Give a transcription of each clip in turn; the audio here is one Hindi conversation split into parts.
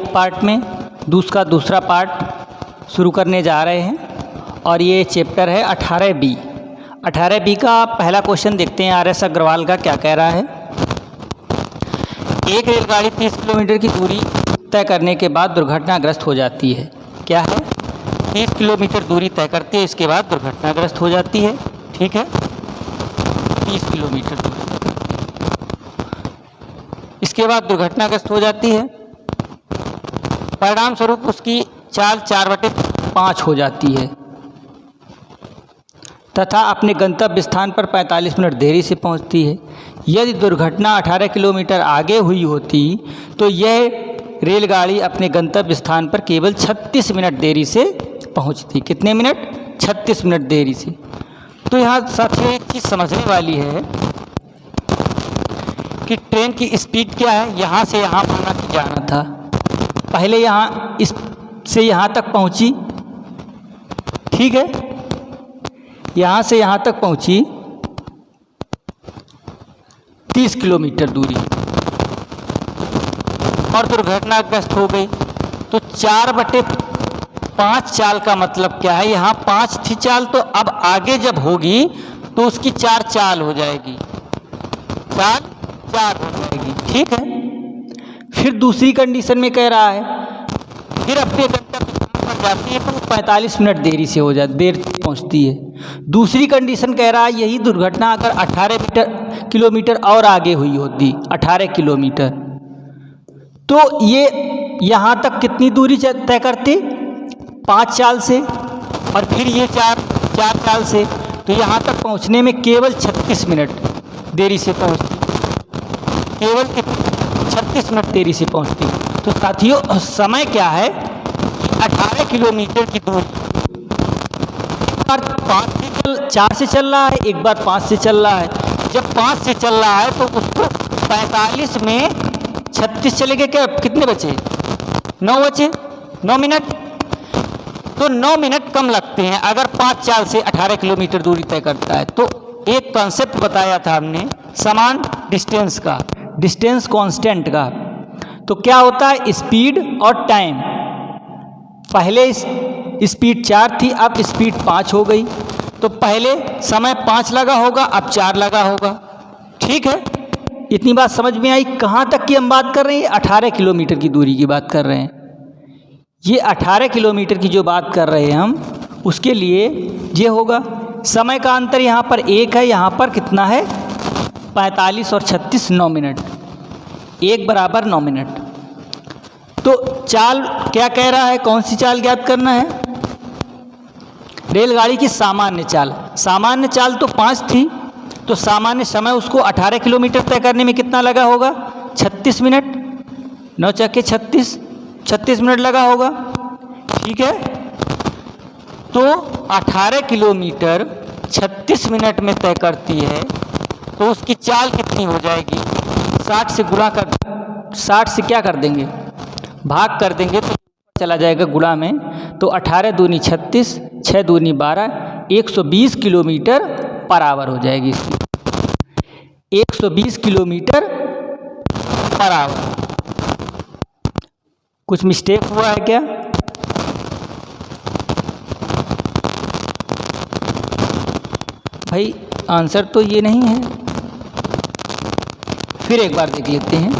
एक पार्ट में दूसरा पार्ट शुरू करने जा रहे हैं और ये चैप्टर है 18B। 18B का पहला क्वेश्चन देखते हैं RS अग्रवाल का क्या कह रहा है। एक रेलगाड़ी 30 किलोमीटर की दूरी तय करने के बाद दुर्घटनाग्रस्त हो जाती है। क्या है? 30 किलोमीटर दूरी तय करती है, इसके बाद दुर्घटनाग्रस्त हो जाती है। ठीक है, 30 किलोमीटर दूरी इसके बाद दुर्घटनाग्रस्त हो जाती है। परिणाम स्वरूप उसकी चाल 4/5 हो जाती है तथा अपने गंतव्य स्थान पर 45 मिनट देरी से पहुंचती है। यदि दुर्घटना 18 किलोमीटर आगे हुई होती तो यह रेलगाड़ी अपने गंतव्य स्थान पर केवल 36 मिनट देरी से पहुंचती। कितने मिनट? 36 मिनट देरी से। तो यहाँ साथियों एक चीज़ समझने वाली है कि ट्रेन की स्पीड क्या है। यहाँ से यहाँ माना कि जाना था, पहले यहाँ इस से यहाँ तक पहुँची। ठीक है, यहाँ से यहाँ तक पहुँची 30 किलोमीटर दूरी और दुर्घटनाग्रस्त हो गई। तो 4/5 चाल का मतलब क्या है? यहाँ 5 थी चाल, तो अब आगे जब होगी तो उसकी 4 चाल हो जाएगी, 4 हो जाएगी। ठीक है, फिर दूसरी कंडीशन में कह रहा है फिर अपने गंतव्य पर जाती है तो 45 मिनट देरी से देर पहुँचती है। दूसरी कंडीशन कह रहा है यही दुर्घटना अगर 18 किलोमीटर और आगे हुई होती, 18 किलोमीटर, तो ये यहाँ तक कितनी दूरी तय करती? 5 चाल से, और फिर ये 4 चाल से, तो यहाँ तक पहुँचने में केवल 36 मिनट देरी से पहुँचती, केवल 36 मिनट देरी से पहुँचती। तो साथियों समय क्या है? 18 किलोमीटर की दूरी एक बार 4 से चल रहा है, एक बार 5 से चल रहा है। जब 5 से चल रहा है तो उसको 45 में 36 चले गए, क्या कितने बचे? 9 बचे, 9 मिनट। तो 9 मिनट कम लगते हैं अगर 5 चाल से 18 किलोमीटर दूरी तय करता है। तो एक कॉन्सेप्ट बताया था हमने समान डिस्टेंस का, डिस्टेंस कांस्टेंट का। तो क्या होता है? स्पीड और टाइम। पहले स्पीड 4 थी, अब स्पीड 5 हो गई, तो पहले समय 5 लगा होगा, अब 4 लगा होगा। ठीक है, इतनी बात समझ में आई। कहाँ तक की हम बात कर रहे हैं? 18 किलोमीटर की दूरी की बात कर रहे हैं। ये 18 किलोमीटर की जो बात कर रहे हैं हम, उसके लिए ये होगा समय का अंतर यहाँ पर 1 है, यहाँ पर कितना है? 45 और 36 9 मिनट, 1 बराबर 9 मिनट। तो चाल क्या कह रहा है? कौन सी चाल ज्ञात करना है? रेलगाड़ी की सामान्य चाल। सामान्य चाल तो 5 थी, तो सामान्य समय उसको 18 किलोमीटर तय करने में कितना लगा होगा? 36 मिनट, 9 चक्के 36 मिनट लगा होगा। ठीक है, तो 18 किलोमीटर 36 मिनट में तय करती है, तो उसकी चाल कितनी हो जाएगी? 60 से गुणा कर, 60 से क्या कर देंगे? भाग कर देंगे तो चला जाएगा गुणा में। तो 18 दूनी 36, 6 दूनी 12, 120 किलोमीटर पर आवर हो जाएगी इसकी, 120 किलोमीटर पर आवर। कुछ मिस्टेक हुआ है क्या? भाई आंसर तो ये नहीं है। फिर एक बार देख लेते हैं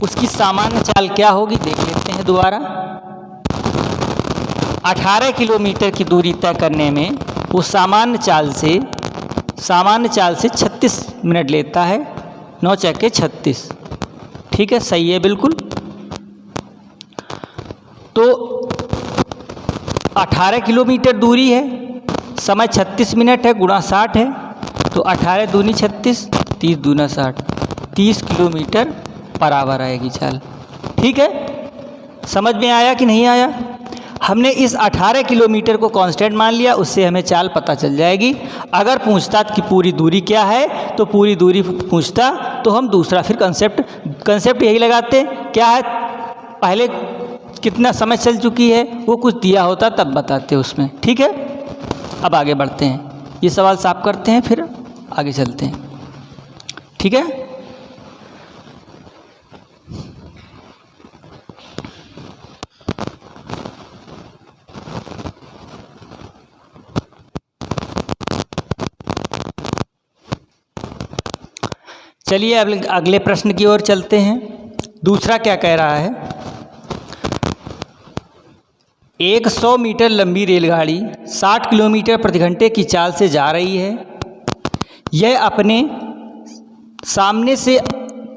उसकी सामान्य चाल क्या होगी, देख लेते हैं दोबारा। 18 किलोमीटर की दूरी तय करने में वो सामान्य चाल से 36 मिनट लेता है, 9 चक्के 36। ठीक है, सही है बिल्कुल। तो 18 किलोमीटर दूरी है, समय 36 मिनट है, गुणा 60 है, तो 18 दूनी 36, 30 दूना 60, 30 किलोमीटर पर आवर आएगी चाल। ठीक है, समझ में आया कि नहीं आया? हमने इस 18 किलोमीटर को कांस्टेंट मान लिया, उससे हमें चाल पता चल जाएगी। अगर पूछता कि पूरी दूरी क्या है, तो पूरी दूरी पूछता तो हम दूसरा फिर कंसेप्ट यही लगाते, क्या है पहले कितना समय चल चुकी है वो कुछ दिया होता तब बताते उसमें। ठीक है, अब आगे बढ़ते हैं, ये सवाल साफ करते हैं फिर आगे चलते हैं। ठीक है, चलिए अब अगले प्रश्न की ओर चलते हैं। दूसरा क्या कह रहा है, एक 100 मीटर लंबी रेलगाड़ी 60 किलोमीटर प्रति घंटे की चाल से जा रही है। यह अपने सामने से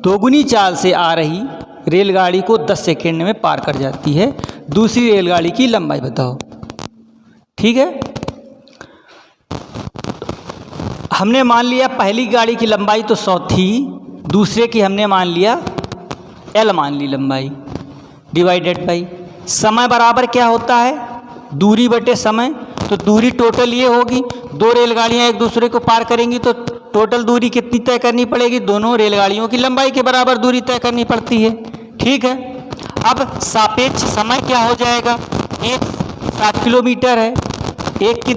दोगुनी चाल से आ रही रेलगाड़ी को 10 सेकंड में पार कर जाती है। दूसरी रेलगाड़ी की लंबाई बताओ। ठीक है, हमने मान लिया पहली गाड़ी की लंबाई तो 100 थी, दूसरे की हमने मान लिया L मान ली लंबाई, डिवाइडेड बाई समय बराबर क्या होता है, दूरी बटे समय। तो दूरी टोटल ये होगी, दो रेलगाड़ियाँ एक दूसरे को पार करेंगी तो टोटल दूरी कितनी तय करनी पड़ेगी, दोनों रेलगाड़ियों की लंबाई के बराबर दूरी तय करनी पड़ती है। ठीक है, अब सापेक्ष समय क्या हो जाएगा, एक 60 किलोमीटर है, एक की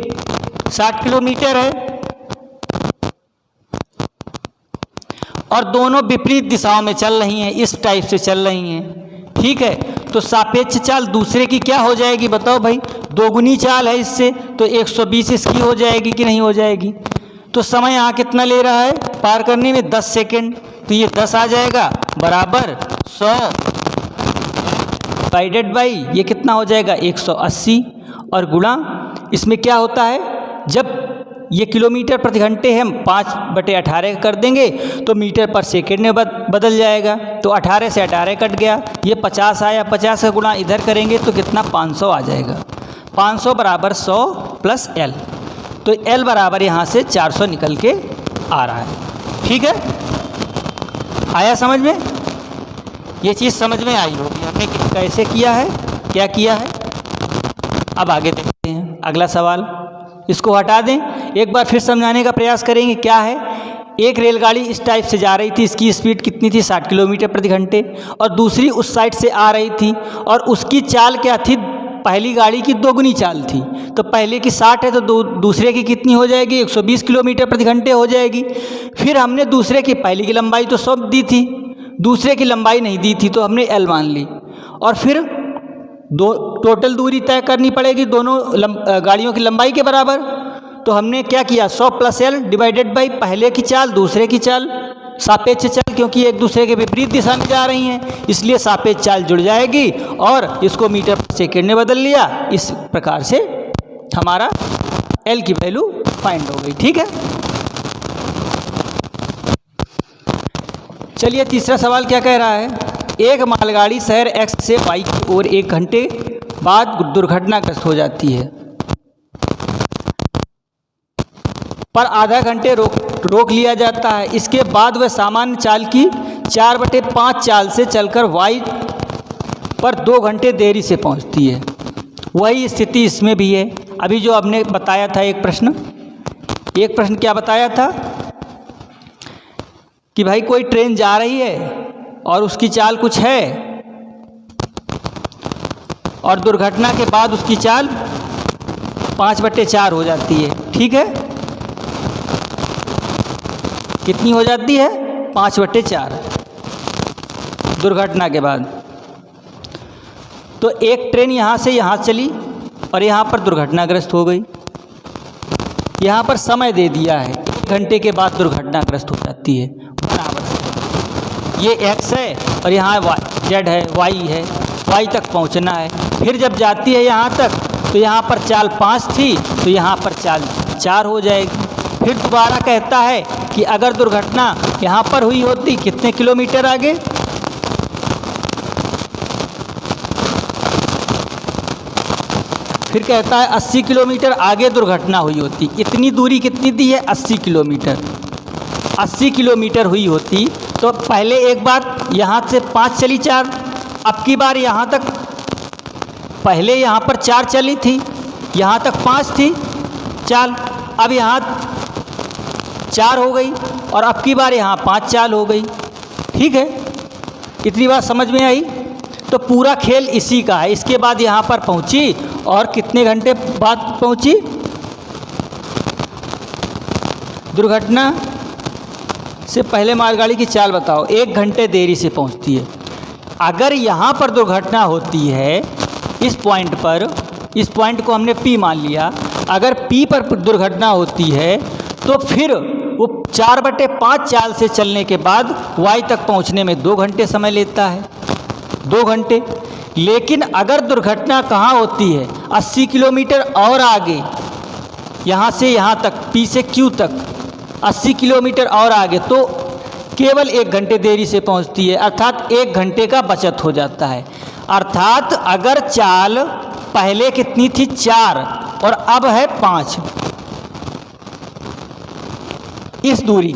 60 किलोमीटर है और दोनों विपरीत दिशाओं में चल रही हैं, इस टाइप से चल रही हैं। ठीक है, तो सापेक्ष चाल दूसरे की क्या हो जाएगी बताओ भाई, दोगुनी चाल है इससे, तो 120 इसकी हो जाएगी कि नहीं हो जाएगी। तो समय यहाँ कितना ले रहा है पार करने में, 10 सेकंड। तो ये 10 आ जाएगा बराबर 100 डिवाइडेड बाई ये कितना हो जाएगा 180 और गुणा इसमें क्या होता है, जब ये किलोमीटर प्रति घंटे है 5/18 कर देंगे तो मीटर पर सेकेंड में बदल जाएगा। तो 18 से 18 कट गया, ये 50 आया, 50 का गुणा इधर करेंगे तो कितना 500 आ जाएगा। 500 बराबर 100 प्लस L, तो L बराबर यहाँ से 400 निकल के आ रहा है। ठीक है, आया समझ में, ये चीज़ समझ में आई होगी हमने कैसे किया है, क्या किया है। अब आगे देखते हैं अगला सवाल, इसको हटा दें, एक बार फिर समझाने का प्रयास करेंगे। क्या है, एक रेलगाड़ी इस टाइप से जा रही थी, इसकी स्पीड कितनी थी 60 किलोमीटर प्रति घंटे, और दूसरी उस साइड से आ रही थी और उसकी चाल क्या थी, पहली गाड़ी की दोगुनी चाल थी। तो पहले की 60 है तो दूसरे की कितनी हो जाएगी 120 किलोमीटर प्रति घंटे हो जाएगी। फिर हमने दूसरे की पहली की लंबाई तो 100 दी थी, दूसरे की लंबाई नहीं दी थी तो हमने L मान ली, और फिर टोटल दूरी तय करनी पड़ेगी दोनों गाड़ियों की लंबाई के बराबर। तो हमने क्या किया 100 प्लस L डिवाइडेड बाई पहले की चाल दूसरे की चाल, सापेक्ष चाल, क्योंकि एक दूसरे के विपरीत दिशा में जा रही हैं इसलिए सापेक्ष चाल जुड़ जाएगी और इसको मीटर पर सेकेंड में बदल लिया। इस प्रकार से हमारा L की वैल्यू फाइंड हो गई। ठीक है, चलिए तीसरा सवाल क्या कह रहा है, एक मालगाड़ी शहर X से Y की ओर 1 घंटे बाद दुर्घटनाग्रस्त हो जाती है, पर आधा घंटे रोक लिया जाता है। इसके बाद वह सामान्य चाल की 4/5 चाल से चलकर Y पर 2 घंटे देरी से पहुंचती है। वही स्थिति इसमें भी है। अभी जो आपने बताया था एक प्रश्न क्या बताया था कि भाई कोई ट्रेन जा रही है और उसकी चाल कुछ है और दुर्घटना के बाद उसकी चाल 5/4 हो जाती है। ठीक है, कितनी हो जाती है 5/4 दुर्घटना के बाद। तो एक ट्रेन यहाँ से यहाँ चली और यहाँ पर दुर्घटनाग्रस्त हो गई। यहाँ पर समय दे दिया है 1 घंटे के बाद दुर्घटनाग्रस्त हो जाती है बराबर से। ये X है और यहाँ Z है, Y है, Y तक पहुँचना है। फिर जब जाती है यहाँ तक तो यहाँ पर चाल 5 थी तो यहाँ पर चाल 4 हो जाएगी। फिर दोबारा कहता है कि अगर दुर्घटना यहाँ पर हुई होती कितने किलोमीटर आगे, फिर कहता है 80 किलोमीटर आगे दुर्घटना हुई होती। इतनी दूरी कितनी दी है 80 किलोमीटर। 80 किलोमीटर हुई होती तो पहले एक बार यहाँ से 5 चली 4, अब की बार यहाँ तक, पहले यहाँ पर 4 चली थी, यहाँ तक 5 थी चाल, अब यहाँ 4 हो गई और अब की बार यहाँ 5 चाल हो गई। ठीक है, इतनी बात समझ में आई। तो पूरा खेल इसी का है। इसके बाद यहाँ पर पहुँची और कितने घंटे बाद पहुँची, दुर्घटना से पहले मालगाड़ी की चाल बताओ। 1 घंटे देरी से पहुँचती है। अगर यहाँ पर दुर्घटना होती है इस पॉइंट पर, इस पॉइंट को हमने P मान लिया, अगर P पर दुर्घटना होती है तो फिर वो 4/5 चाल से चलने के बाद y तक पहुंचने में 2 घंटे समय लेता है, 2 घंटे। लेकिन अगर दुर्घटना कहाँ होती है, 80 किलोमीटर और आगे, यहाँ से यहाँ तक, P से Q तक 80 किलोमीटर और आगे, तो केवल 1 घंटे देरी से पहुँचती है, अर्थात 1 घंटे का बचत हो जाता है। अर्थात अगर चाल पहले कितनी थी, 4 और अब है 5, इस दूरी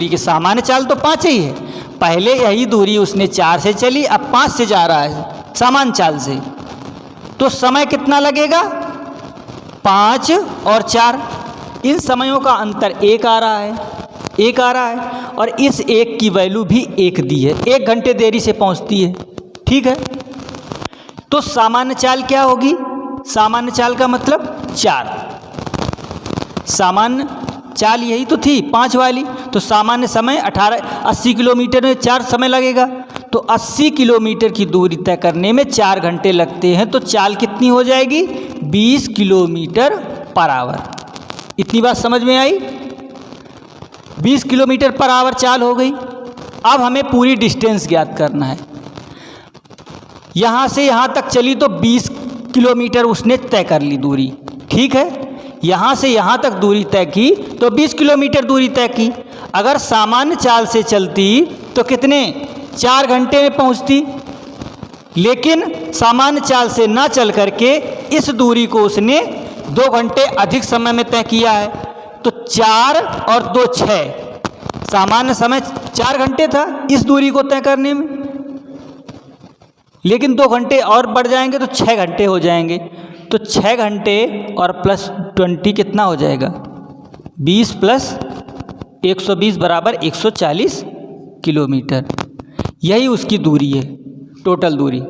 की सामान्य चाल तो 5 ही है, पहले यही दूरी उसने 4 से चली, अब 5 से जा रहा है सामान्य चाल से, तो समय कितना लगेगा, 5 और 4, इन समयों का अंतर 1 आ रहा है, 1 आ रहा है, और इस 1 की वैल्यू भी 1 दी है, 1 घंटे देरी से पहुंचती है। ठीक है, तो सामान्य चाल क्या होगी, सामान्य चाल का मतलब 4, सामान्य चाल यही तो थी 5 वाली, तो सामान्य समय 80 किलोमीटर में 4 समय लगेगा, तो 80 किलोमीटर की दूरी तय करने में 4 घंटे लगते हैं, तो चाल कितनी हो जाएगी, 20 किलोमीटर पर आवर। इतनी बात समझ में आई, 20 किलोमीटर पर आवर चाल हो गई। अब हमें पूरी डिस्टेंस ज्ञात करना है, यहाँ से यहाँ तक चली तो 20 किलोमीटर उसने तय कर ली दूरी। ठीक है, यहाँ से यहाँ तक दूरी तय की तो 20 किलोमीटर दूरी तय की। अगर सामान्य चाल से चलती तो कितने, 4 घंटे में पहुँचती, लेकिन सामान्य चाल से ना चल करके इस दूरी को उसने 2 घंटे अधिक समय में तय किया है, तो 4 और 2 6, सामान्य समय 4 घंटे था इस दूरी को तय करने में, लेकिन 2 घंटे और बढ़ जाएंगे तो 6 घंटे हो जाएंगे, तो 6 घंटे और प्लस 20 कितना हो जाएगा, 20 प्लस 120 बराबर 140 किलोमीटर, यही उसकी दूरी है, टोटल दूरी।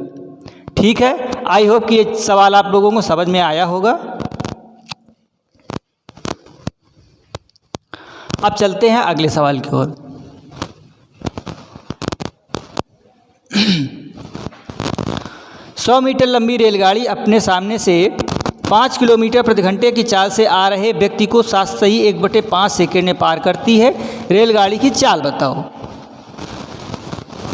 ठीक है, आई होप कि ये सवाल आप लोगों को समझ में आया होगा। अब चलते हैं अगले सवाल की ओर। 100 मीटर लंबी रेलगाड़ी अपने सामने से 5 किलोमीटर प्रति घंटे की चाल से आ रहे व्यक्ति को 7.1/5 सेकेंड में पार करती है, रेलगाड़ी की चाल बताओ।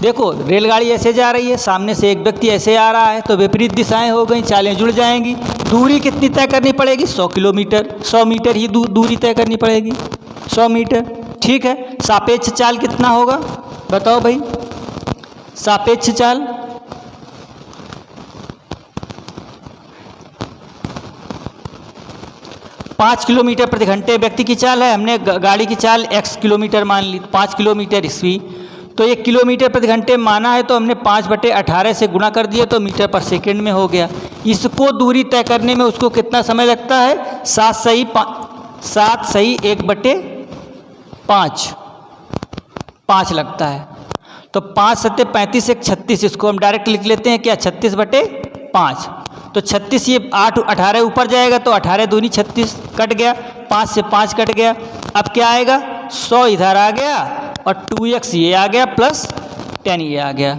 देखो, रेलगाड़ी ऐसे जा रही है, सामने से एक व्यक्ति ऐसे आ रहा है, तो विपरीत दिशाएं हो गई, चालें जुड़ जाएंगी। दूरी कितनी तय करनी पड़ेगी, 100 किलोमीटर, 100 मीटर ही दूरी तय करनी पड़ेगी, 100 मीटर। ठीक है, सापेक्ष चाल कितना होगा बताओ भाई, सापेक्ष चाल पाँच किलोमीटर प्रति घंटे व्यक्ति की चाल है, हमने गाड़ी की चाल x किलोमीटर मान ली, 5 किलोमीटर ईस्वी, तो 1 किलोमीटर प्रति घंटे माना है, तो हमने 5/18 से गुणा कर दिया तो मीटर पर सेकंड में हो गया। इसको दूरी तय करने में उसको कितना समय लगता है, 7 सही 1/5 लगता है, तो 5 7 35 1 36, इसको हम डायरेक्ट लिख लेते हैं क्या, 36/5, तो 36, ये 8 18 ऊपर जाएगा तो 18 दूनी 36 कट गया, 5 से 5 कट गया। अब क्या आएगा, 100 इधर आ गया और 2x ये आ गया प्लस 10 ये आ गया,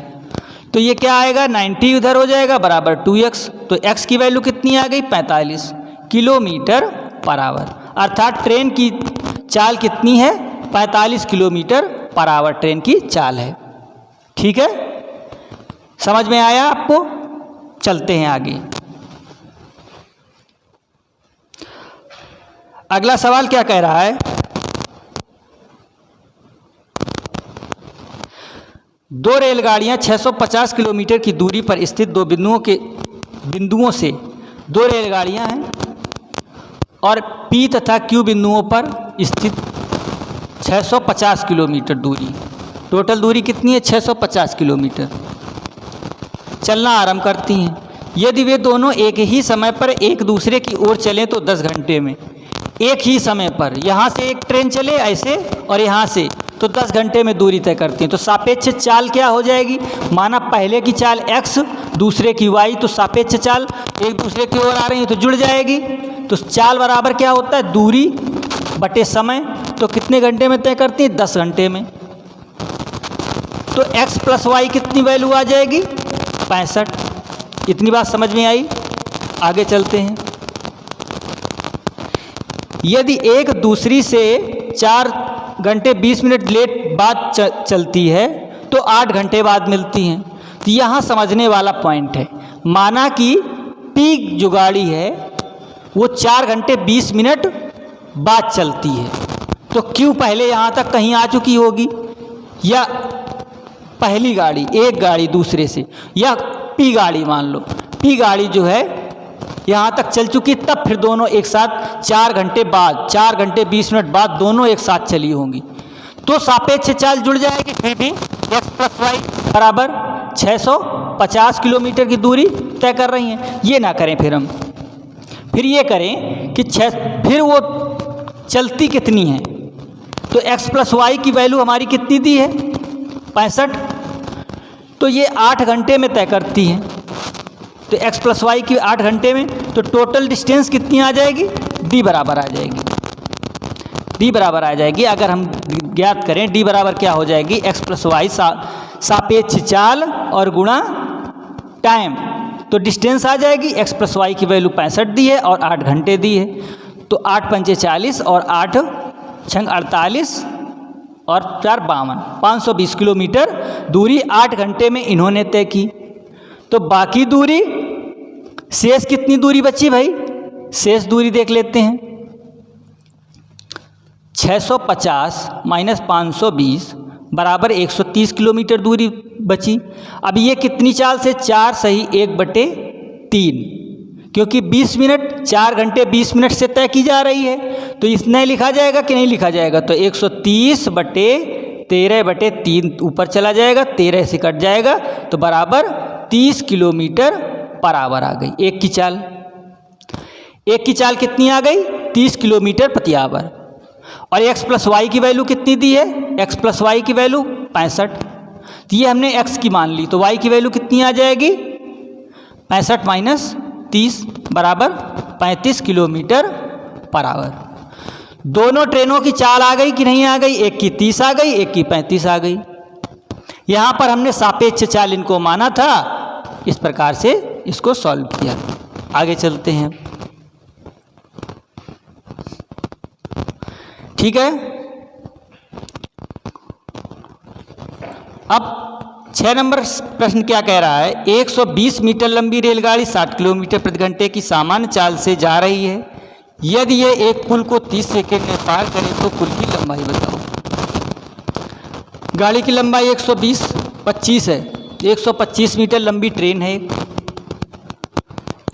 तो ये क्या आएगा, 90 उधर हो जाएगा बराबर 2x, तो x की वैल्यू कितनी आ गई, 45 किलोमीटर पर आवर। अर्थात ट्रेन की चाल कितनी है, 45 किलोमीटर पर आवर ट्रेन की चाल है। ठीक है, समझ में आया आपको, चलते हैं आगे। अगला सवाल क्या कह रहा है, दो रेलगाड़ियां 650 किलोमीटर की दूरी पर स्थित दो बिंदुओं से दो रेलगाड़ियां हैं और P तथा Q बिंदुओं पर स्थित 650 किलोमीटर दूरी, टोटल दूरी कितनी है, 650 किलोमीटर, चलना आरंभ करती हैं। यदि वे दोनों एक ही समय पर एक दूसरे की ओर चलें तो 10 घंटे में, एक ही समय पर यहाँ से एक ट्रेन चले ऐसे और यहाँ से, तो 10 घंटे में दूरी तय करती हैं। तो सापेक्ष चाल क्या हो जाएगी, माना पहले की चाल x दूसरे की y, तो सापेक्ष चाल एक दूसरे की ओर आ रही है तो जुड़ जाएगी, तो चाल बराबर क्या होता है, दूरी बटे समय, तो कितने घंटे में तय करती है, 10 घंटे में। तो x प्लस वाई कितनी वैल्यू आ जाएगी, 65। इतनी बात समझ में आई, आगे चलते हैं। यदि एक दूसरी से 4 घंटे 20 मिनट लेट बाद चलती है तो 8 घंटे बाद मिलती हैं। तो यहाँ समझने वाला पॉइंट है। माना कि पी जो गाड़ी है वो 4 घंटे 20 मिनट बाद चलती है, तो क्यू पहले यहाँ तक कहीं आ चुकी होगी, या पहली गाड़ी एक गाड़ी दूसरे से, या पी गाड़ी मान लो, पी गाड़ी जो है यहाँ तक चल चुकी, तब फिर दोनों एक साथ 4 घंटे बाद, 4 घंटे 20 मिनट बाद दोनों एक साथ चली होंगी, तो सापेक्ष चाल जुड़ जाएगी। फिर भी x प्लस वाई बराबर 650 किलोमीटर की दूरी तय कर रही हैं। ये ना करें, फिर ये करें कि फिर वो चलती कितनी है, तो x प्लस वाई की वैल्यू हमारी कितनी दी है 65, तो ये 8 घंटे में तय करती हैं। तो x प्लस वाई की 8 घंटे में, तो टोटल डिस्टेंस कितनी आ जाएगी, d बराबर आ जाएगी, d बराबर आ जाएगी। अगर हम ज्ञात करें d बराबर क्या हो जाएगी, x प्लस वाई सापेक्ष चाल और गुणा टाइम, तो डिस्टेंस आ जाएगी। x प्लस वाई की वैल्यू 65 दी है और 8 घंटे दी है, तो 8 पंचे 40 और 8 छंग 48 और 4 52, 520 किलोमीटर दूरी 8 घंटे में इन्होंने तय की। तो बाकी दूरी, शेष कितनी दूरी बची भाई, शेष दूरी देख लेते हैं। 650 माइनस 520 बराबर 130 किलोमीटर दूरी बची। अब ये कितनी चाल से, 4 सही 1/3, क्योंकि 20 मिनट 4 घंटे 20 मिनट से तय की जा रही है, तो इसमें लिखा जाएगा कि नहीं लिखा जाएगा, तो 130/13/3 ऊपर चला जाएगा, 13 से कट जाएगा, तो बराबर 30 किलोमीटर पर आवर आ गई। एक की चाल कितनी आ गई, 30 किलोमीटर प्रति आवर। और x प्लस वाई की वैल्यू कितनी दी है, x प्लस वाई की वैल्यू 65, तो ये हमने x की मान ली, तो y की वैल्यू कितनी आ जाएगी, 65 माइनस 30 बराबर 35 किलोमीटर पर आवर। दोनों ट्रेनों की चाल आ गई कि नहीं आ गई, एक की 30 आ गई, एक की 35 आ गई। यहाँ पर हमने सापेक्ष चाल इनको माना था, इस प्रकार से इसको सॉल्व किया। आगे चलते हैं, ठीक है। अब 6 नंबर प्रश्न क्या कह रहा है, 120 मीटर लंबी रेलगाड़ी 60 किलोमीटर प्रति घंटे की सामान्य चाल से जा रही है। यदि ये एक पुल को 30 सेकंड में पार करे तो पुल की लंबाई बताओ। गाड़ी की लंबाई 125 है, 125 मीटर लंबी ट्रेन है।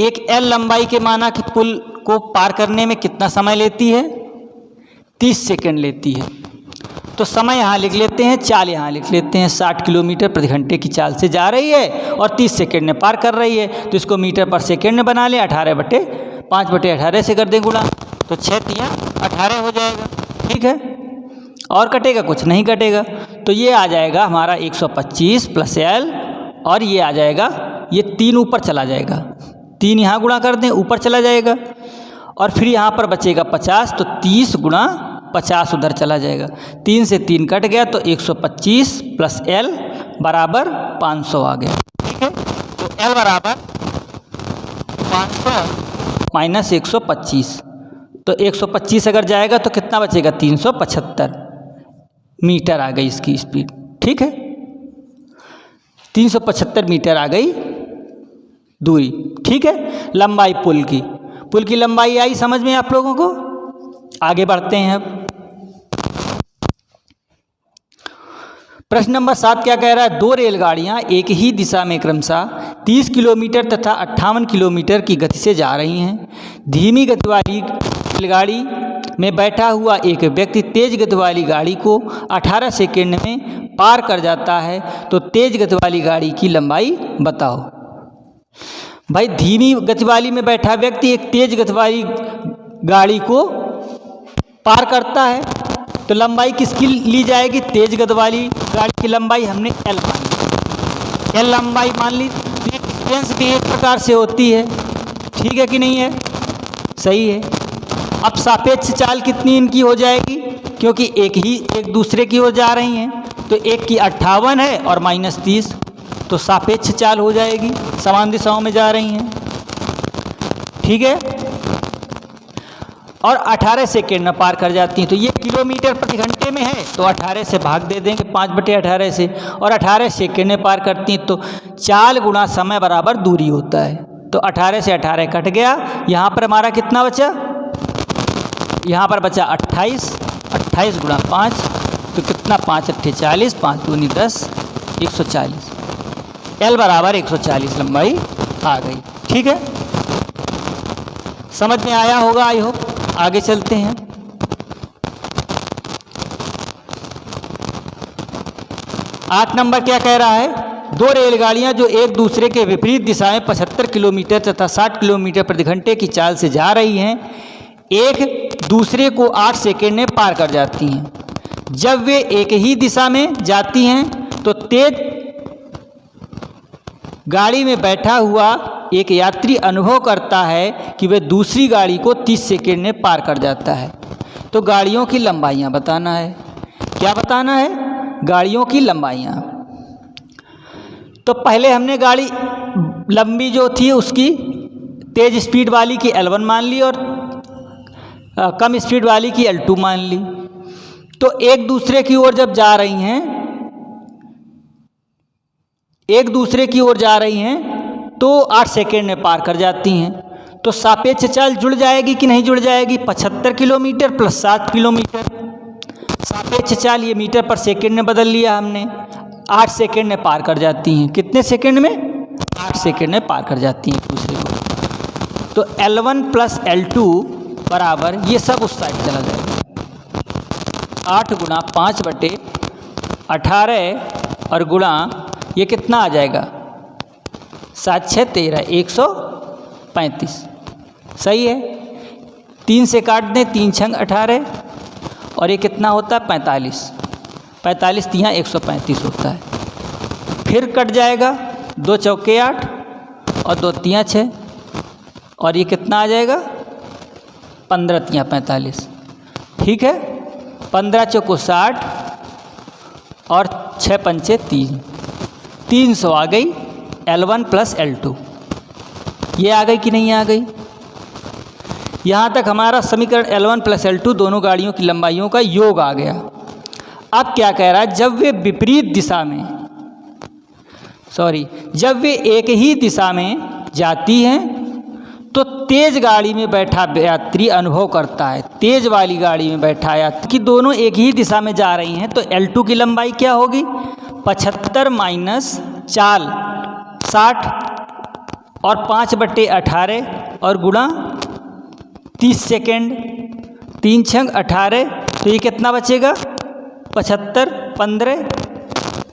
एक L लंबाई के माना कि पुल को पार करने में कितना समय लेती है, 30 सेकंड लेती है। तो समय यहाँ लिख लेते हैं, चाल यहाँ लिख लेते हैं। 60 किलोमीटर प्रति घंटे की चाल से जा रही है और 30 सेकंड में पार कर रही है, तो इसको मीटर पर सेकंड में बना लें। 5/18 से कर दें गुणा, तो 6 तियां 18 हो जाएगा, ठीक है। और कटेगा कुछ नहीं कटेगा, तो ये आ जाएगा हमारा 125 प्लस L, और ये आ जाएगा, ये 3 ऊपर चला जाएगा, 3 यहाँ गुणा कर दें, ऊपर चला जाएगा, और फिर यहाँ पर बचेगा 50, तो 30 गुणा 50 उधर चला जाएगा, 3 से 3 कट गया, तो 125 प्लस L बराबर 500 आ गया, ठीक है। तो L बराबर 500 माइनस 125, तो 125 अगर जाएगा तो कितना बचेगा, 375 मीटर आ गई इसकी स्पीड, ठीक है। 375 मीटर आ गई दूरी, ठीक है। लंबाई पुल की लंबाई आई समझ में आप लोगों को। आगे बढ़ते हैं अब। प्रश्न नंबर 7 क्या कह रहा है, 2 रेलगाड़ियां एक ही दिशा में क्रमशः 30 किलोमीटर तथा 58 किलोमीटर की गति से जा रही हैं। धीमी गति वाली रेलगाड़ी में बैठा हुआ एक व्यक्ति तेज गति वाली गाड़ी को 18 सेकंड में पार कर जाता है, तो तेज गति वाली गाड़ी की लंबाई बताओ। भाई धीमी गति वाली में बैठा व्यक्ति एक तेज गति वाली गाड़ी को पार करता है, तो लंबाई किसकी ली जाएगी, तेज गति वाली गाड़ी की लंबाई हमने L मान ली, L लंबाई मान ली। तो ये डिस्टेंस भी एक प्रकार से होती है, ठीक है कि नहीं है, सही है। अब सापेक्ष चाल कितनी इनकी हो जाएगी, क्योंकि एक दूसरे की ओर जा रही हैं, तो एक की 58 है और माइनस 30, तो सापेक्ष चाल हो जाएगी, समान दिशाओं में जा रही हैं, ठीक है। और 18 सेकेंड में पार कर जाती हैं। तो ये किलोमीटर प्रति घंटे में है तो 18 से भाग दे देंगे 5/18 से, और 18 सेकेंड में पार करती हैं तो चाल गुणा समय बराबर दूरी होता है। तो 18 से 18 कट गया, यहाँ पर हमारा कितना बचा, यहाँ पर बचा 28, 28 गुणा 5 तो कितना 5 अट्ठे 40, 5 दूनी 10, 140। L बराबर 140 लंबाई आ गई। ठीक है, समझ में आया होगा आई होप। आगे चलते हैं। आठ नंबर क्या कह रहा है, दो रेलगाड़ियां जो एक दूसरे के विपरीत दिशा में 75 किलोमीटर तथा 60 किलोमीटर प्रति घंटे की चाल से जा रही हैं, एक दूसरे को 8 सेकेंड में पार कर जाती हैं। जब वे एक ही दिशा में जाती हैं तो तेज गाड़ी में बैठा हुआ एक यात्री अनुभव करता है कि वह दूसरी गाड़ी को 30 सेकेंड में पार कर जाता है। तो गाड़ियों की लंबाइयाँ बताना है। क्या बताना है, गाड़ियों की लंबाइयाँ। तो पहले हमने गाड़ी लंबी जो थी उसकी तेज़ स्पीड वाली की L1 मान ली और कम स्पीड वाली की L2 मान ली। तो एक दूसरे की ओर जब जा रही हैं, एक दूसरे की ओर जा रही हैं तो 8 सेकेंड में पार कर जाती हैं। तो सापेक्ष चाल जुड़ जाएगी कि नहीं जुड़ जाएगी, 75 किलोमीटर प्लस 7 किलोमीटर। सापेक्ष चाल ये मीटर पर सेकेंड में बदल लिया हमने, 8 सेकेंड में पार कर जाती हैं। कितने सेकेंड में, 8 सेकेंड में पार कर जाती हैं एक दूसरे को। तो L1 प्लस L2 बराबर, ये सब उस साइड चला जाएगा, 8 गुणा 5/18 और गुणा ये कितना आ जाएगा, 7 6 13, 135। सही है, 3 से काट दें, 3 छंग 18 और ये कितना होता है 45, 45 तियाँ 135 होता है। फिर कट जाएगा, 2 चौके 8 और 2 तियाँ 6 और ये कितना आ जाएगा 15 तियाँ 45। ठीक है, 15 चौको 60 और 6 पंचे 3, 300 आ गई L1 प्लस L2। ये आ गई कि नहीं आ गई। यहाँ तक हमारा समीकरण L1 प्लस L2 दोनों गाड़ियों की लंबाइयों का योग आ गया। अब क्या कह रहा है, जब वे विपरीत दिशा में, जब वे एक ही दिशा में जाती हैं तो तेज गाड़ी में बैठा यात्री अनुभव करता है, तेज वाली गाड़ी में बैठा यात्री कि दोनों एक ही दिशा में जा रही हैं। तो L2 की लंबाई क्या होगी, 75 माइनस चाल 60 और 5/18 और गुणा 30 सेकेंड, 3 छंग 18 तो ये कितना बचेगा 75, 15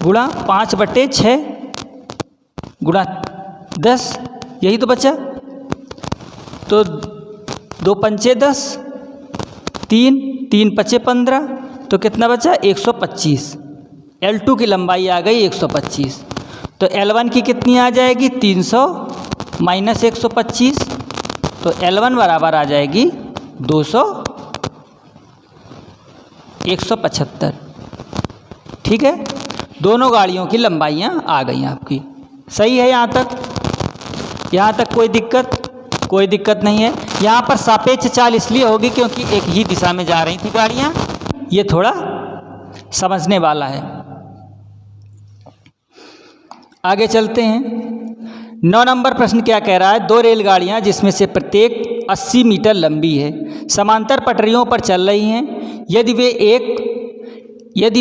गुणा 5/6 गुणा 10, यही तो बचा। तो 2 पंचे 10, 3 3 पचे 15 तो कितना बचा 125। L2 की लंबाई आ गई 125। तो L1 की कितनी आ जाएगी 300 माइनस 125, तो L1 बराबर आ जाएगी 200 175। ठीक है, दोनों गाड़ियों की लंबाइयाँ आ गई आपकी। सही है यहाँ तक, यहाँ तक कोई दिक्कत, कोई दिक्कत नहीं है। यहाँ पर सापेक्ष चाल इसलिए होगी क्योंकि एक ही दिशा में जा रही थी गाड़ियाँ, ये थोड़ा समझने वाला है। आगे चलते हैं। 9 नंबर प्रश्न क्या कह रहा है, दो रेलगाड़ियाँ जिसमें से प्रत्येक 80 मीटर लंबी है, समांतर पटरियों पर चल रही हैं। यदि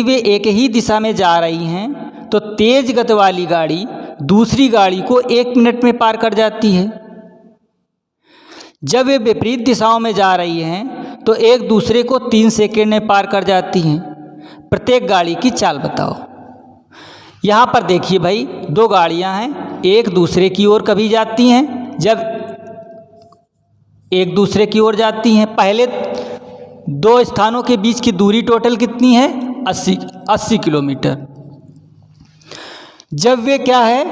वे एक ही दिशा में जा रही हैं तो तेज गति वाली गाड़ी दूसरी गाड़ी को 1 मिनट में पार कर जाती है। जब वे विपरीत दिशाओं में जा रही हैं तो एक दूसरे को 3 सेकेंड में पार कर जाती हैं। प्रत्येक गाड़ी की चाल बताओ। यहाँ पर देखिए भाई, दो गाड़ियाँ हैं, एक दूसरे की ओर कभी जाती हैं, जब एक दूसरे की ओर जाती हैं, पहले दो स्थानों के बीच की दूरी टोटल कितनी है 80 किलोमीटर। जब वे क्या है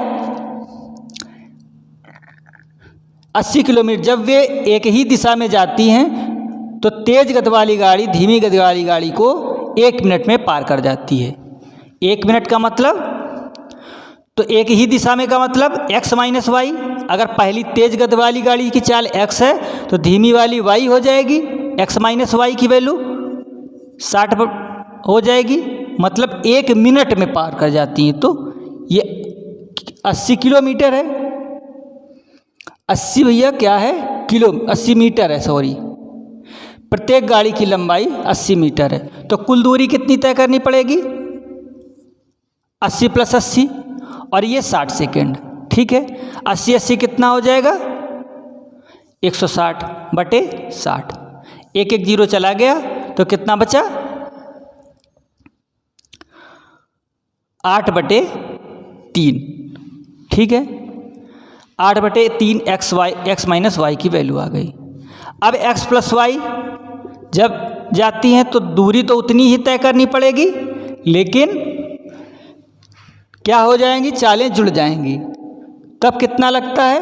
80 किलोमीटर, जब वे एक ही दिशा में जाती हैं तो तेज गति वाली गाड़ी धीमी गति वाली गाड़ी को 1 मिनट में पार कर जाती है। 1 मिनट का मतलब, तो एक ही दिशा में का मतलब x माइनस वाई। अगर पहली तेज गति वाली गाड़ी की चाल x है तो धीमी वाली y हो जाएगी x माइनस वाई की वैल्यू 60 हो जाएगी, मतलब 1 मिनट में पार कर जाती हैं। तो ये 80 किलोमीटर है, 80 भैया क्या है 80 मीटर है, सॉरी, प्रत्येक गाड़ी की लंबाई 80 मीटर है। तो कुल दूरी कितनी तय करनी पड़ेगी? 80 + 80 और ये 60 सेकेंड। ठीक है, 80 80 कितना हो जाएगा? 160 बटे 60। एक 0 चला गया तो कितना बचा? 8 बटे 3। ठीक है, 8 बटे 3 x माइनस वाई की वैल्यू आ गई। अब x + y जब जाती हैं तो दूरी तो उतनी ही तय करनी पड़ेगी, लेकिन क्या हो जाएंगी? चालें जुड़ जाएंगी। कब कितना लगता है?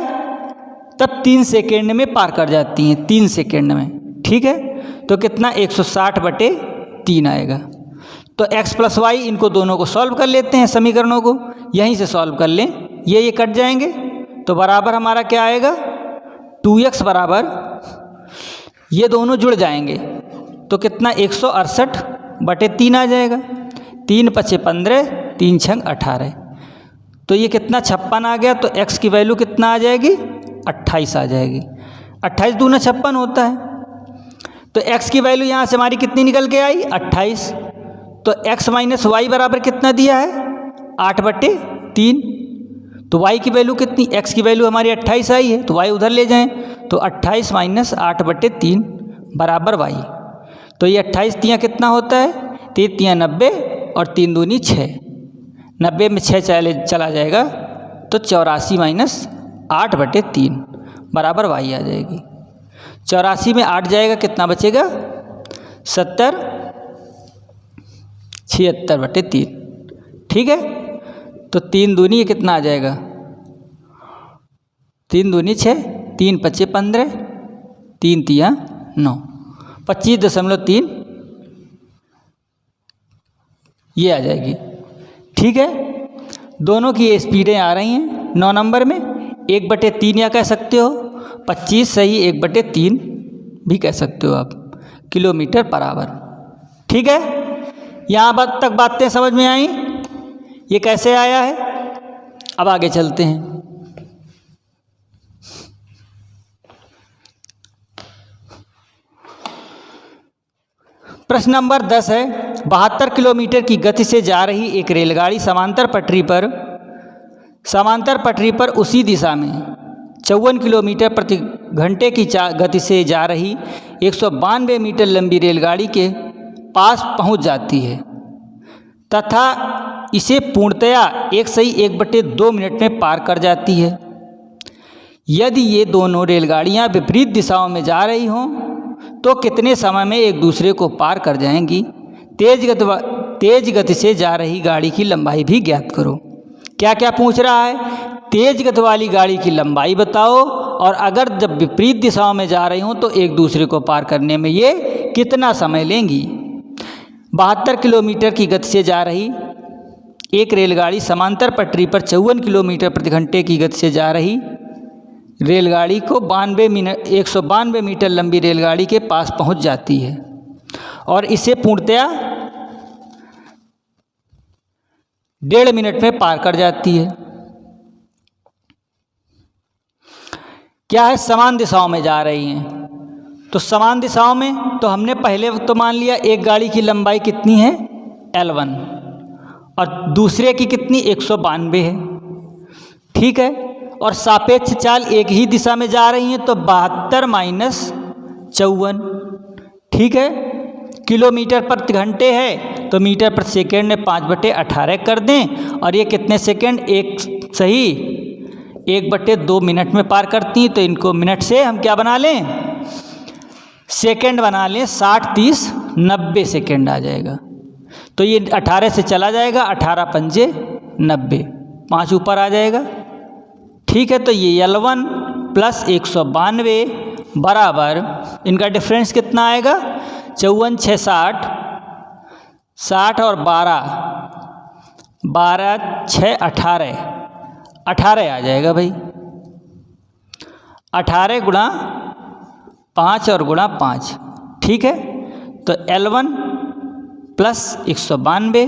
तब 3 सेकेंड में पार कर जाती हैं, 3 सेकेंड में। ठीक है, तो कितना? 160 बटे 3 आएगा। तो x + y इनको दोनों को सॉल्व कर लेते हैं, समीकरणों को यहीं से सॉल्व कर लें, ये कट जाएंगे तो बराबर हमारा क्या आएगा? 2x बराबर, ये दोनों जुड़ जाएंगे तो कितना? 168 बटे 3 आ जाएगा। 3 × 5 = 15, 3 × 6 = 18। तो ये कितना? 56 आ गया। तो x की वैल्यू कितना आ जाएगी? 28 आ जाएगी। 28 दूना 56 होता है। तो x की वैल्यू यहाँ से हमारी कितनी निकल के आई? 28। तो x माइनस वाई बराबर कितना दिया है? 8 बटे 3। तो y की वैल्यू कितनी? x की वैल्यू हमारी 28 आई है, तो y उधर ले जाएं, तो 28 - 8 बटे 3 बराबर y। तो ये 28 तियाँ कितना होता है? 3 तियाँ 90 और 3 दूनी 6। 90 में 6 चला जाएगा तो 84 - 8 बटे 3 बराबर y आ जाएगी। 84 में 8 जाएगा, कितना बचेगा? 70, 76 बटे 3। ठीक है, तो 3 दूनी ये कितना आ जाएगा? 3 दूनी 6, 3 × 5 = 15, 3 तियाँ 9, 25.3 ये आ जाएगी। ठीक है, दोनों की स्पीडें आ रही हैं 9 नंबर में। 1/3 या कह सकते हो, 25 सही 1/3 भी कह सकते हो आप, km/h। ठीक है, यहाँ तक बातें समझ में आई? ये कैसे आया है? अब आगे चलते हैं। प्रश्न नंबर 10 है, 72 किलोमीटर की गति से जा रही एक रेलगाड़ी समांतर पटरी पर उसी दिशा में 54 किलोमीटर प्रति घंटे की गति से जा रही 192 मीटर लंबी रेलगाड़ी के पास पहुंच जाती है तथा इसे पूर्णतया 1:1/2 मिनट में पार कर जाती है। यदि ये दोनों रेलगाड़ियां विपरीत दिशाओं में जा रही हों तो कितने समय में एक दूसरे को पार कर जाएंगी? तेज गति से जा रही गाड़ी की लंबाई भी ज्ञात करो। क्या क्या पूछ रहा है? तेज गति वाली गाड़ी की लंबाई बताओ, और अगर जब विपरीत दिशाओं में जा रही हों तो एक दूसरे को पार करने में ये कितना समय लेंगी। 72 किलोमीटर की गति से जा रही एक रेलगाड़ी समांतर पटरी पर 54 किलोमीटर प्रति घंटे की गति से जा रही रेलगाड़ी को 192 मीटर लंबी रेलगाड़ी के पास पहुंच जाती है और इसे पूर्णतया 1.5 मिनट में पार कर जाती है। क्या है? समान दिशाओं में जा रही हैं। तो समान दिशाओं में तो हमने पहले तो मान लिया एक गाड़ी की लंबाई कितनी है? L1 और दूसरे की कितनी? 192 है। ठीक है, और सापेक्ष चाल एक ही दिशा में जा रही हैं तो 72 - 54। ठीक है, किलोमीटर प्रति घंटे है तो मीटर प्रति सेकेंड में 5/18 कर दें, और ये कितने सेकेंड? एक सही 1/2 मिनट में पार करती हैं। तो इनको मिनट से हम क्या बना लें? सेकेंड बना लें। 60, 30, 90 सेकेंड आ जाएगा। तो ये 18 से चला जाएगा, 18 × 5 = 90, 5 ऊपर आ जाएगा। ठीक है, तो ये L1 + 192 बराबर, इनका डिफरेंस कितना आएगा? 54, 6, 60, 60 और 12, 6, 18, 18 आ जाएगा भाई। 18 × 5 और × 5 ठीक है। तो L1 प्लस 192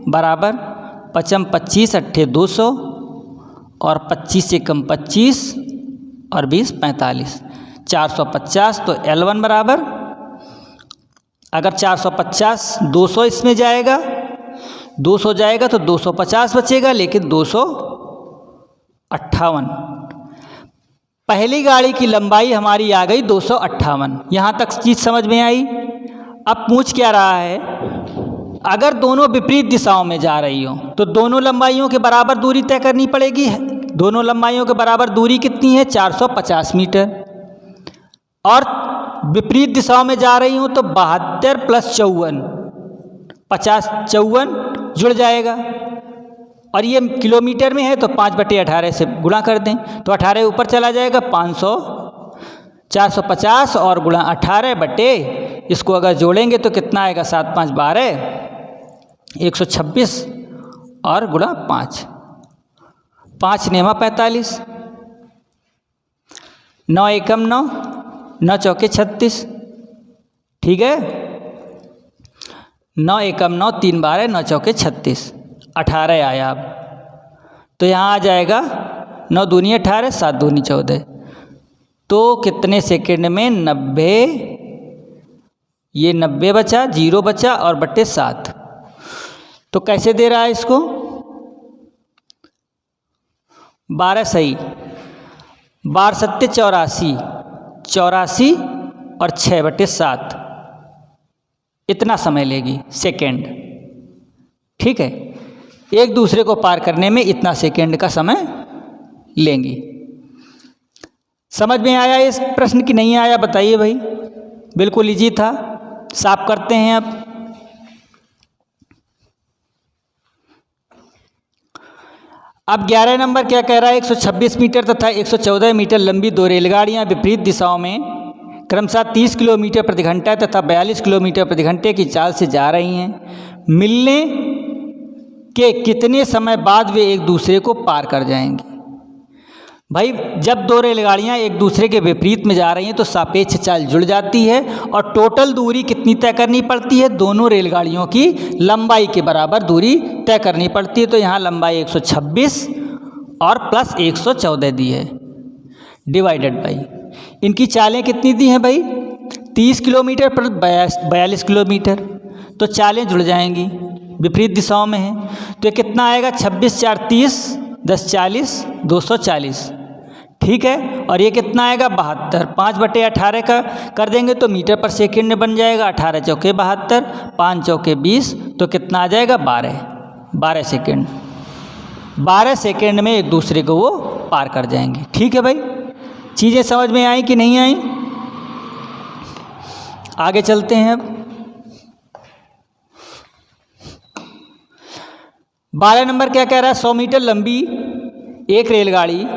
बराबर 5 25 अट्ठे 200 और 25 से कम 25 और 20 45 450। तो L1 बराबर, अगर 450 200 इसमें जाएगा, 200 जाएगा तो 250 बचेगा, लेकिन 258। पहली गाड़ी की लंबाई हमारी आ गई 258। यहाँ तक चीज़ समझ में आई। अब पूछ क्या रहा है, अगर दोनों विपरीत दिशाओं में जा रही हो तो दोनों लंबाइयों के बराबर दूरी तय करनी पड़ेगी। दोनों लंबाइयों के बराबर दूरी कितनी है? 450 मीटर। और विपरीत दिशाओं में जा रही हूँ तो 72 प्लस 54 50 54 जुड़ जाएगा। और ये किलोमीटर में है तो 5/18 से गुणा कर दें तो 18 ऊपर चला जाएगा, 500 450 और गुणा 18 बटे, इसको अगर जोड़ेंगे तो कितना आएगा? 7 5 12 126 और गुणा 5 5 नेमा 45 9 एकम 9 9 चौके 36। ठीक है, 9 एकम 9 3 12 9 चौके 36 18 आया। अब तो यहाँ आ जाएगा 9 दूनी 18 7 दूनी 14। तो कितने सेकंड में? 90। ये 90 बचा, 0 बचा और बटे 7। तो कैसे दे रहा है इसको? 12 सही, 12 सत्ते 84 84 और 6/7 इतना समय लेगी सेकंड। ठीक है, एक दूसरे को पार करने में इतना सेकंड का समय लेंगी। समझ में आया इस प्रश्न की नहीं आया? बताइए भाई। बिल्कुल इजी था। साफ करते हैं अब 11 नंबर क्या कह रहा है? 126 मीटर तथा 114 मीटर लंबी दो रेलगाड़ियां विपरीत दिशाओं में क्रमशः 30 किलोमीटर प्रति घंटा तथा 42 किलोमीटर प्रति घंटे की चाल से जा रही हैं। मिलने के कितने समय बाद वे एक दूसरे को पार कर जाएंगी? भाई, जब दो रेलगाड़ियां एक दूसरे के विपरीत में जा रही हैं तो सापेक्ष चाल जुड़ जाती है और टोटल दूरी कितनी तय करनी पड़ती है? दोनों रेलगाड़ियों की लंबाई के बराबर दूरी तय करनी पड़ती है। तो यहाँ लंबाई 126 और प्लस 114 दी है, डिवाइडेड बाई इनकी चालें कितनी दी हैं भाई? 30 किलोमीटर पर 42 किलोमीटर, तो चालें जुड़ जाएंगी, विपरीत दिशाओं में है। तो ये कितना आएगा? 26 4 30 10 40 240। ठीक है, और ये कितना आएगा? 72। 5/18 का कर देंगे तो मीटर पर सेकंड में बन जाएगा। 18 चौके 72 5 चौके 20, तो कितना आ जाएगा? 12 सेकंड। 12 सेकंड में एक दूसरे को वो पार कर जाएंगे। ठीक है भाई, चीज़ें समझ में आई कि नहीं आई? आगे चलते हैं। अब 12 नंबर क्या कह रहा है? 100 मीटर लंबी एक रेलगाड़ी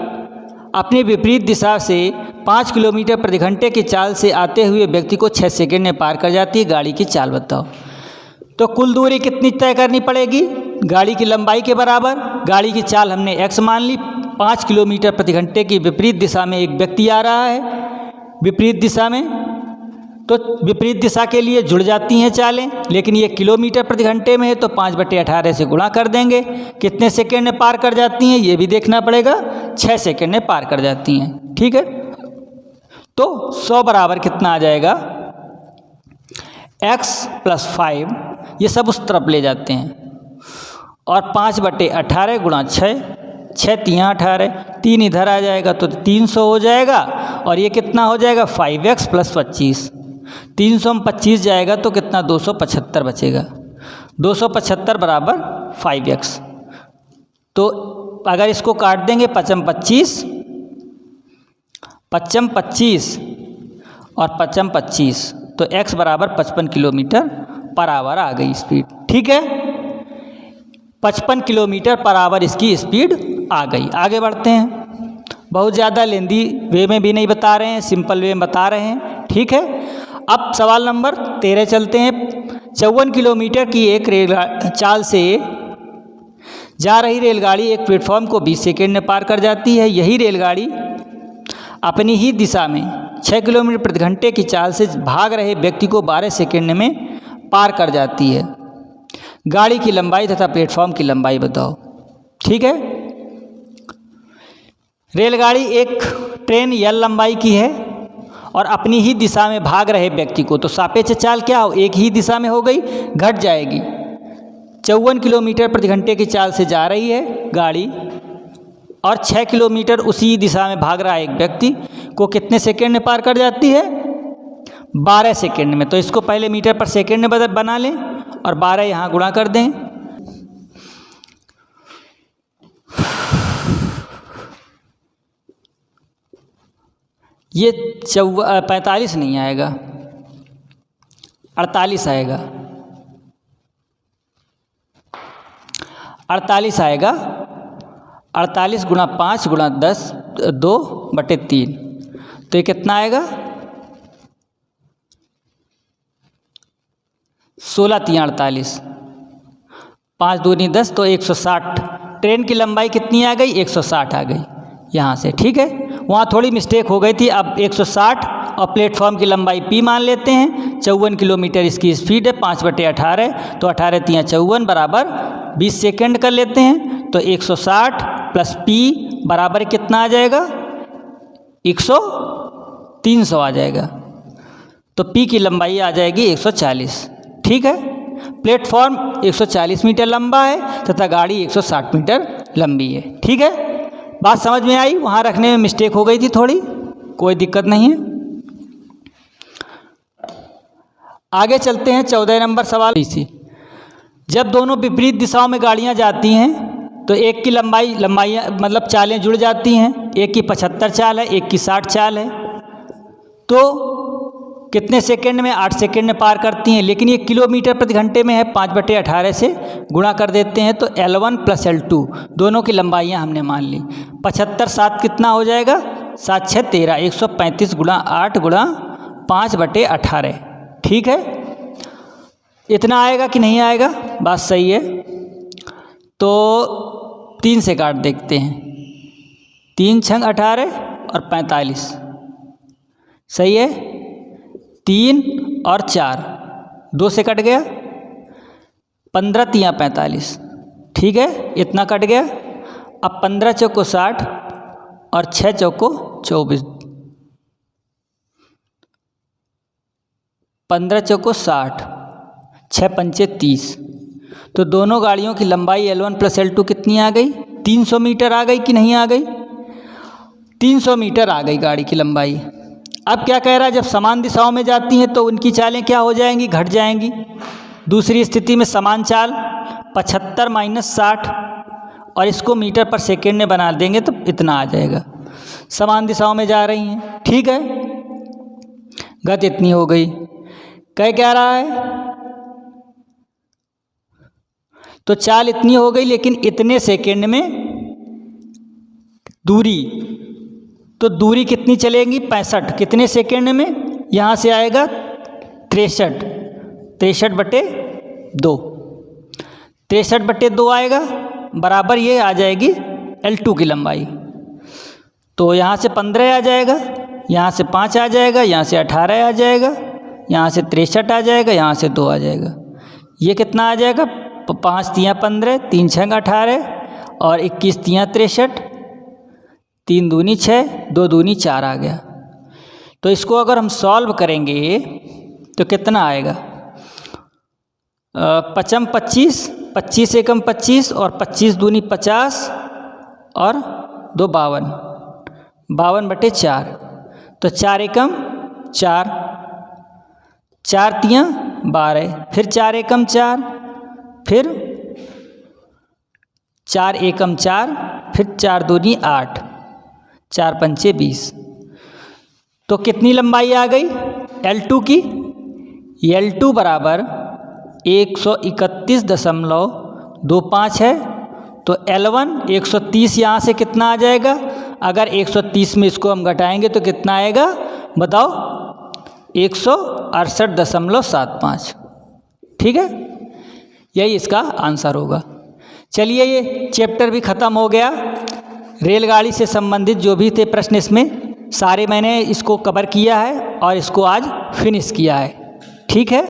अपनी विपरीत दिशा से 5 किलोमीटर प्रति घंटे की चाल से आते हुए व्यक्ति को 6 सेकंड में पार कर जाती है। गाड़ी की चाल बताओ। तो कुल दूरी कितनी तय करनी पड़ेगी? गाड़ी की लंबाई के बराबर। गाड़ी की चाल हमने x मान ली। 5 किलोमीटर प्रति घंटे की विपरीत दिशा में एक व्यक्ति आ रहा है, विपरीत दिशा में, तो विपरीत दिशा के लिए जुड़ जाती हैं चालें, लेकिन ये किलोमीटर प्रति घंटे में है तो 5/18 से गुणा कर देंगे। कितने सेकंड में पार कर जाती हैं ये भी देखना पड़ेगा। 6 सेकंड में पार कर जाती हैं। ठीक है, तो 100 बराबर कितना आ जाएगा? x + 5, ये सब उस तरफ ले जाते हैं, और 5/18 गुणा 6 6 3 18 3 इधर आ जाएगा तो 300 हो जाएगा। और ये कितना हो जाएगा? 5x + 25। 300 में 25 जाएगा तो कितना? 275 बचेगा। 275 बराबर 5x। तो अगर इसको काट देंगे 5 25 25 और 25, तो x बराबर 55 किलोमीटर पर आवर आ गई स्पीड। ठीक है, 55 किलोमीटर पर आवर इसकी स्पीड आ गई। आगे बढ़ते हैं। बहुत ज़्यादा लेंदी वे में भी नहीं बता रहे हैं, सिंपल वे में बता रहे हैं। ठीक है, अब सवाल नंबर 13 चलते हैं। 54 किलोमीटर की एक चाल से जा रही रेलगाड़ी एक प्लेटफॉर्म को 20 सेकंड में पार कर जाती है। यही रेलगाड़ी अपनी ही दिशा में 6 किलोमीटर प्रति घंटे की चाल से भाग रहे व्यक्ति को 12 सेकंड में पार कर जाती है। गाड़ी की लंबाई तथा प्लेटफॉर्म की लंबाई बताओ। ठीक है, रेलगाड़ी एक ट्रेन एल लंबाई की है और अपनी ही दिशा में भाग रहे व्यक्ति को, तो सापेक्ष चाल क्या हो, एक ही दिशा में हो गई, घट जाएगी। 54 किलोमीटर प्रति घंटे की चाल से जा रही है गाड़ी और 6 किलोमीटर उसी दिशा में भाग रहा एक व्यक्ति को कितने सेकंड में पार कर जाती है, 12 सेकंड में। तो इसको पहले मीटर पर सेकंड में बना लें और 12 यहाँ गुणा कर दें। ये 45 नहीं आएगा, 48 आएगा, 48 आएगा। 48 गुणा 5 गुणा 10 2/3, तो ये कितना आएगा, 16 3 48, 5 दूनी 10, तो 160। ट्रेन की लंबाई कितनी आ गई, 160 आ गई यहाँ से। ठीक है, वहाँ थोड़ी मिस्टेक हो गई थी। अब 160 और प्लेटफॉर्म की लंबाई p मान लेते हैं। 54 किलोमीटर इसकी स्पीड है, 5/18, तो 18 3 54 बराबर 20 सेकंड कर लेते हैं। तो 160 प्लस p बराबर कितना आ जाएगा, 300 आ जाएगा। तो p की लंबाई आ जाएगी 140। ठीक है, प्लेटफॉर्म 140 मीटर लंबा है तथा गाड़ी 160 मीटर लंबी है। ठीक है, बात समझ में आई, वहाँ रखने में मिस्टेक हो गई थी थोड़ी, कोई दिक्कत नहीं है। आगे चलते हैं 14 नंबर सवाल। इसी जब दोनों विपरीत दिशाओं में गाड़ियाँ जाती हैं तो एक की लंबाइयाँ मतलब चालें जुड़ जाती हैं। एक की 75 चाल है, एक की 60 चाल है, तो कितने सेकंड में, 8 सेकंड में पार करती हैं। लेकिन ये किलोमीटर प्रति घंटे में है, 5/18 से गुणा कर देते हैं। तो L1 प्लस L2 दोनों की लंबाइयाँ हमने मान ली। 75 7 कितना हो जाएगा, 7 6 13, 135 गुणा 8 गुणा 5/18। ठीक है, इतना आएगा कि नहीं आएगा, बात सही है। तो 3 से काट देखते हैं, 3 6 18 और 45, सही है। 3 और 4 2 से कट गया, 15 3 45। ठीक है, इतना कट गया। अब 15 चौको 60 और 6 चौको 24, 15 चौको 60, 6 पंचे 30। तो दोनों गाड़ियों की लंबाई L1 प्लस L2 कितनी आ गई, 300 मीटर आ गई कि नहीं आ गई, 300 मीटर आ गई गाड़ी की लंबाई। अब क्या कह रहा है, जब समान दिशाओं में जाती हैं तो उनकी चालें क्या हो जाएंगी, घट जाएंगी। दूसरी स्थिति में समान चाल 75 माइनस 60 और इसको मीटर पर सेकेंड में बना देंगे तो इतना आ जाएगा। समान दिशाओं में जा रही हैं, ठीक है, गति इतनी हो गई। कह क्या रहा है, तो चाल इतनी हो गई, लेकिन इतने सेकेंड में दूरी, तो दूरी कितनी चलेगी, 65। कितने सेकेंड में, यहाँ से आएगा 63/2, 63/2 आएगा, बराबर ये आ जाएगी L2 की लंबाई। तो यहाँ से 15 आ जाएगा, यहाँ से 5 आ जाएगा, यहाँ से 18 आ जाएगा, यहाँ से 63 आ जाएगा, यहाँ से 2 आ जाएगा। ये कितना आ जाएगा, 5 3 15, 3 6 18 और 21 3 63, 3 दूनी 6, 2 दूनी 4 आ गया। तो इसको अगर हम सॉल्व करेंगे तो कितना आएगा, 5 25, 25 एकम 25 और 25 दूनी 50 और 2 52, 52/4। तो 4 एकम 4, 4 3 12, फिर 4 एकम 4, फिर 4 एकम 4, फिर 4 दूनी 8, 4 पंचे 20। तो कितनी लंबाई आ गई L2 की, L2 बराबर 131.25 है। तो L1 130 यहाँ से कितना आ जाएगा, अगर 130 में इसको हम घटाएंगे तो कितना आएगा बताओ, 168.75। ठीक है, यही इसका आंसर होगा। चलिए, ये चैप्टर भी ख़त्म हो गया। रेलगाड़ी से संबंधित जो भी थे प्रश्न इसमें सारे मैंने इसको कवर किया है और इसको आज फिनिश किया है। ठीक है।